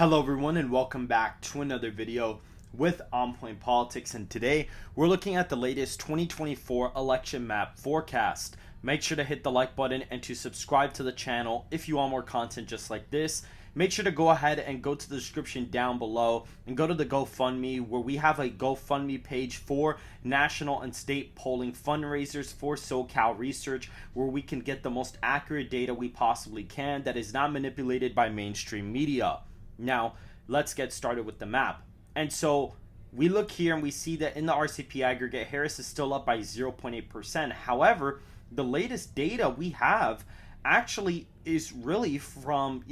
Hello everyone and welcome back to another video with On Point Politics, and today we're looking at the latest 2024 election map forecast. Make sure to hit the like button and to subscribe to the channel if you want more content just like this. Make sure to go ahead and go to the description down below and go to the GoFundMe, where we have a GoFundMe page for national and state polling fundraisers for SoCal research, where we can get the most accurate data we possibly can that is not manipulated by mainstream media. Now, let's get started with the map. And so we look here and we see that in the RCP aggregate, Harris is still up by 0.8%. However, the latest data we have actually is really from,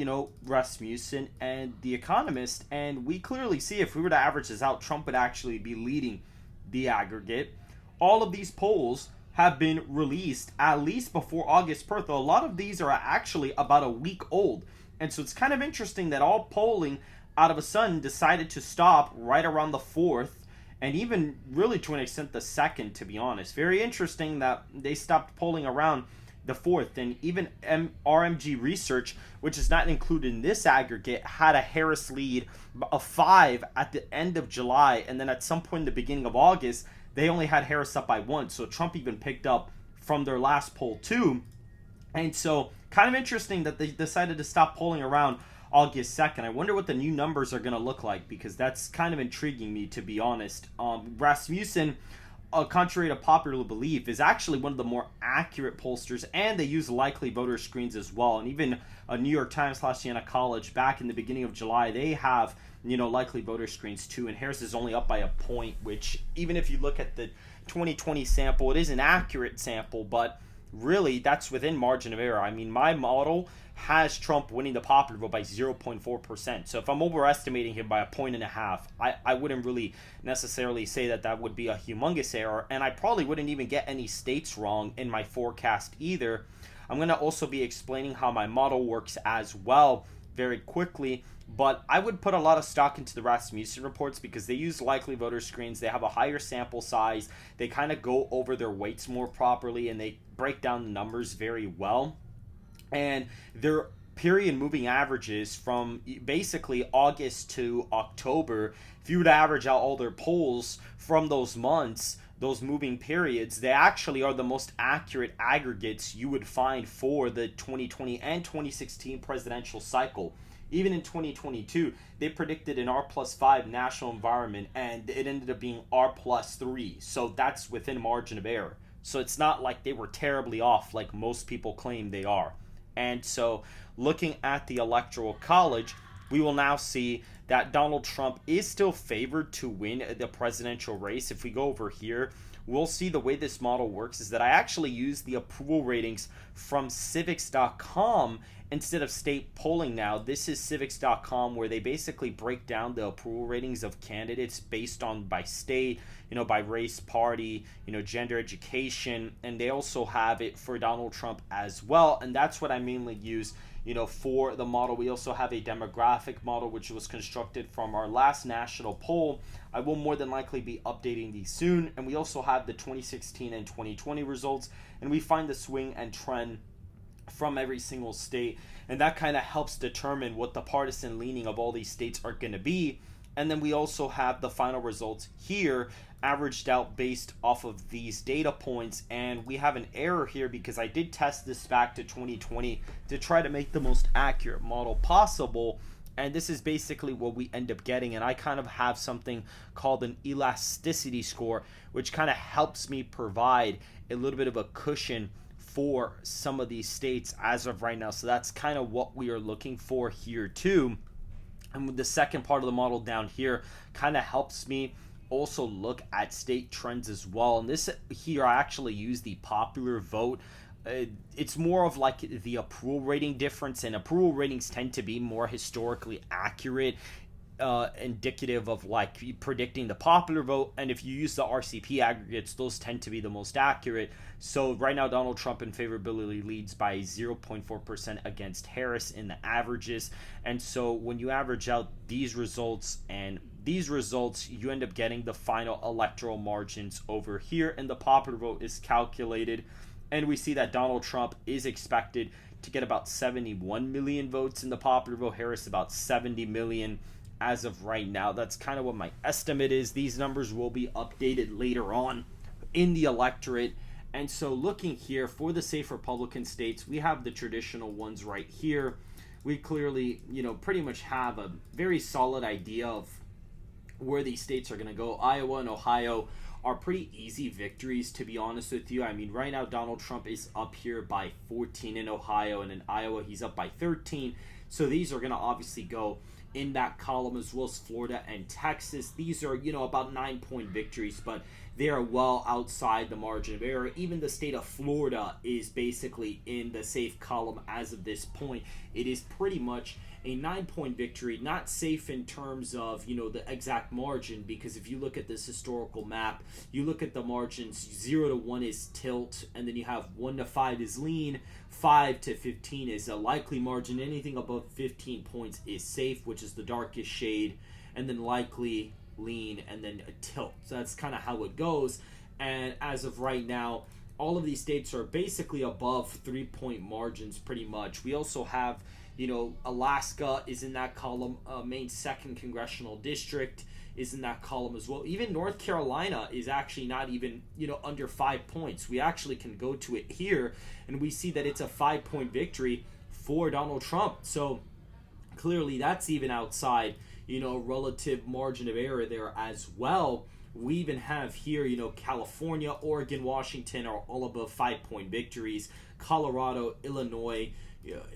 Rasmussen and The Economist. And we clearly see, if we were to average this out, Trump would actually be leading the aggregate. All of these polls have been released at least before August 1st. A lot of these are actually about a week old. And so it's kind of interesting that all polling out of a sudden decided to stop right around the 4th, and even really to an extent the 2nd, to be honest. Very interesting that they stopped polling around the 4th. And even RMG Research, which is not included in this aggregate, had a Harris lead of 5 at the end of July, and then at some point in the beginning of August, they only had Harris up by 1. So Trump even picked up from their last poll too. And so kind of interesting that they decided to stop polling around August 2nd. I wonder what the new numbers are going to look like, because that's kind of intriguing me, to be honest. Rasmussen, contrary to popular belief, is actually one of the more accurate pollsters, and they use likely voter screens as well. And even New York Times / Siena College, back in the beginning of July, they have likely voter screens too. And Harris is only up by a point, which, even if you look at the 2020 sample, it is an accurate sample, but really, that's within margin of error. I mean, my model has Trump winning the popular vote by 0.4%. So if I'm overestimating him by 1.5 points, I wouldn't really necessarily say that would be a humongous error. And I probably wouldn't even get any states wrong in my forecast either. I'm going to also be explaining how my model works as well very quickly. But I would put a lot of stock into the Rasmussen reports, because they use likely voter screens. They have a higher sample size. They kind of go over their weights more properly, and they break down the numbers very well. And their period moving averages from basically August to October, if you were to average out all their polls from those months, those moving periods, they actually are the most accurate aggregates you would find for the 2020 and 2016 presidential cycle. Even in 2022, they predicted an R+5 national environment, and it ended up being R+3. So that's within margin of error. So it's not like they were terribly off like most people claim they are. And so looking at the Electoral College, we will now see that Donald Trump is still favored to win the presidential race. If we go over here, we'll see the way this model works is that I actually use the approval ratings from civics.com instead of state polling now. This is civics.com, where they basically break down the approval ratings of candidates based on by state, by race, party, gender, education, and they also have it for Donald Trump as well. And that's what I mainly use for the model. We also have a demographic model, which was constructed from our last national poll. I will more than likely be updating these soon. And we also have the 2016 and 2020 results, and we find the swing and trend from every single state, and that kind of helps determine what the partisan leaning of all these states are going to be. And then we also have the final results here averaged out based off of these data points, and we have an error here because I did test this back to 2020 to try to make the most accurate model possible, and this is basically what we end up getting. And I kind of have something called an elasticity score, which kind of helps me provide a little bit of a cushion for some of these states as of right now. So that's kind of what we are looking for here too. And the second part of the model down here kind of helps me also look at state trends as well. And this here, I actually use the popular vote. It's more of like the approval rating difference, and approval ratings tend to be more historically accurate, indicative of like predicting the popular vote. And if you use the RCP aggregates, those tend to be the most accurate. So right now, Donald Trump in favorability leads by 0.4% against Harris in the averages. And so when you average out these results and these results, you end up getting the final electoral margins over here, and the popular vote is calculated. And we see that Donald Trump is expected to get about 71 million votes in the popular vote. Harris about 70 million as of right now. That's kind of what my estimate is. These numbers will be updated later on in the electorate. And so looking here for the safe Republican states, we have the traditional ones right here. We clearly, pretty much have a very solid idea of where these states are going to go. Iowa and Ohio are pretty easy victories, to be honest with you. I mean, right now Donald Trump is up here by 14 in Ohio, and in Iowa he's up by 13. So these are going to obviously go in that column, as well as Florida and Texas. These are, about 9-point victories, but they are well outside the margin of error. Even the state of Florida is basically in the safe column as of this point. It is pretty much a 9-point victory, not safe in terms of, the exact margin, because if you look at this historical map, you look at the margins, 0 to 1 is tilt, and then you have 1 to 5 is lean, 5 to 15 is a likely margin. Anything above 15 points is safe, which is the darkest shade, and then likely, lean, and then a tilt. So that's kind of how it goes. And as of right now, all of these states are basically above 3-point margins pretty much. We also have, Alaska is in that column. Maine's 2nd congressional district is in that column as well. Even North Carolina is actually not even, under 5 points. We actually can go to it here, and we see that it's a 5-point victory for Donald Trump. So clearly that's even outside, relative margin of error there as well. We even have here, California, Oregon, Washington are all above 5-point victories. Colorado, Illinois,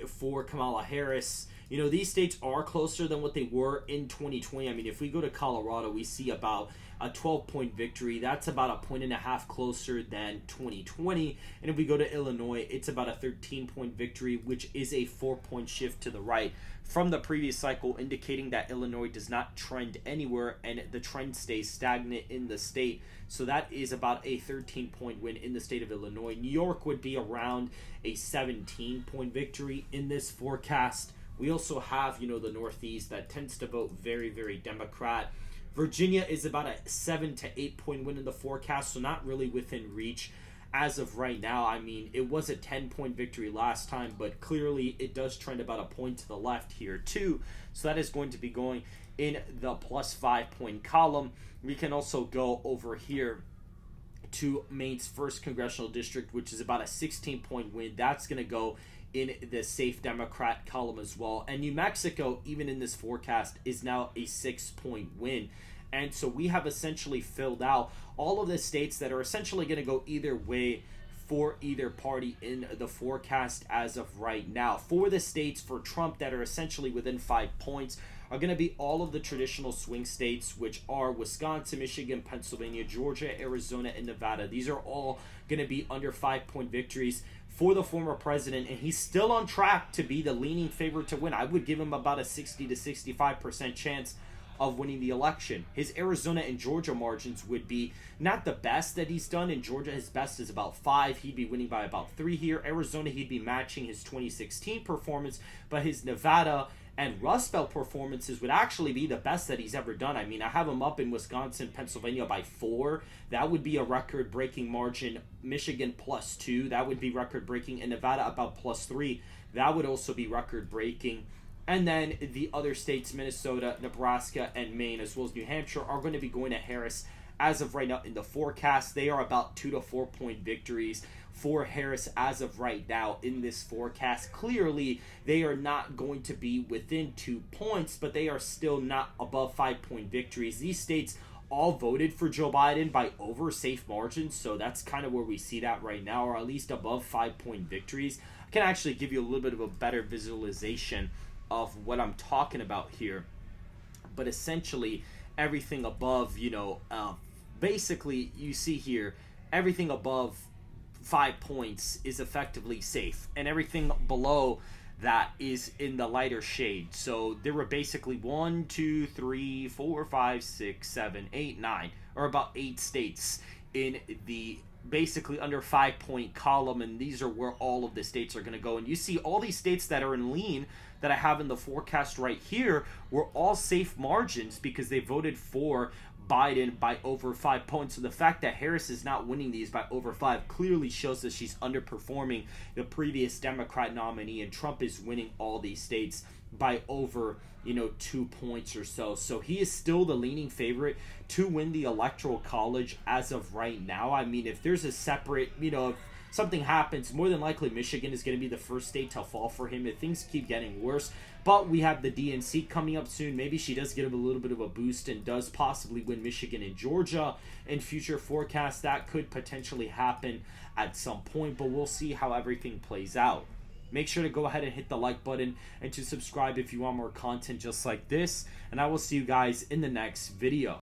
for Kamala Harris. These states are closer than what they were in 2020. I mean, if we go to Colorado, we see about a 12-point victory. That's about 1.5 points closer than 2020. And if we go to Illinois, it's about a 13-point victory, which is a 4-point shift to the right from the previous cycle, indicating that Illinois does not trend anywhere and the trend stays stagnant in the state. So that is about a 13-point win in the state of Illinois. New York would be around a 17-point victory in this forecast. We also have, the Northeast that tends to vote very, very Democrat. Virginia is about a 7 to 8-point win in the forecast, so not really within reach as of right now. I mean, it was a 10-point victory last time, but clearly it does trend about a point to the left here too. So that is going to be going in the plus 5-point column. We can also go over here to Maine's 1st congressional district, which is about a 16-point win. That's going to go in the safe Democrat column as well. And New Mexico, even in this forecast, is now a 6-point win. And so we have essentially filled out all of the states that are essentially going to go either way for either party in the forecast as of right now. For the states for Trump that are essentially within 5 points are going to be all of the traditional swing states, which are Wisconsin, Michigan, Pennsylvania, Georgia, Arizona, and Nevada. These are all going to be under 5-point victories for the former president, and he's still on track to be the leaning favorite to win. I would give him about a 60 to 65% chance of winning the election. His Arizona and Georgia margins would be not the best that he's done. In Georgia, his best is about 5. He'd be winning by about 3 here. Arizona, he'd be matching his 2016 performance, but his Nevada and Rust Belt performances would actually be the best that he's ever done. I mean, I have him up in Wisconsin, Pennsylvania by 4. That would be a record-breaking margin. Michigan plus 2. That would be record-breaking. And Nevada about plus 3. That would also be record-breaking. And then the other states, Minnesota, Nebraska, and Maine, as well as New Hampshire, are going to be going to Harris as of right now in the forecast. They are about 2 to 4 point victories for Harris as of right now in this forecast. Clearly, they are not going to be within 2 points, but they are still not above 5-point victories. These states all voted for Joe Biden by over safe margins, so that's kind of where we see that right now, or at least above 5-point victories. I can actually give you a little bit of a better visualization of what I'm talking about here, but essentially everything above, basically you see here, everything above 5 points is effectively safe, and everything below that is in the lighter shade. So there were basically 1, 2, 3, 4, 5, 6, 7, 8, 9, or about 8 states in the basically under 5-point column, and these are where all of the states are going to go. And you see all these states that are in lean that I have in the forecast right here were all safe margins because they voted for Biden by over 5 points. So the fact that Harris is not winning these by over 5 clearly shows that she's underperforming the previous Democrat nominee, and Trump is winning all these states by over 2 points or so. So he is still the leading favorite to win the Electoral College as of right now. I mean, if there's a separate, if something happens, more than likely Michigan is going to be the first state to fall for him if things keep getting worse. But we have the DNC coming up soon. Maybe she does get a little bit of a boost and does possibly win Michigan and Georgia in future forecasts. That could potentially happen at some point, but we'll see how everything plays out. Make sure to go ahead and hit the like button and to subscribe if you want more content just like this. And I will see you guys in the next video.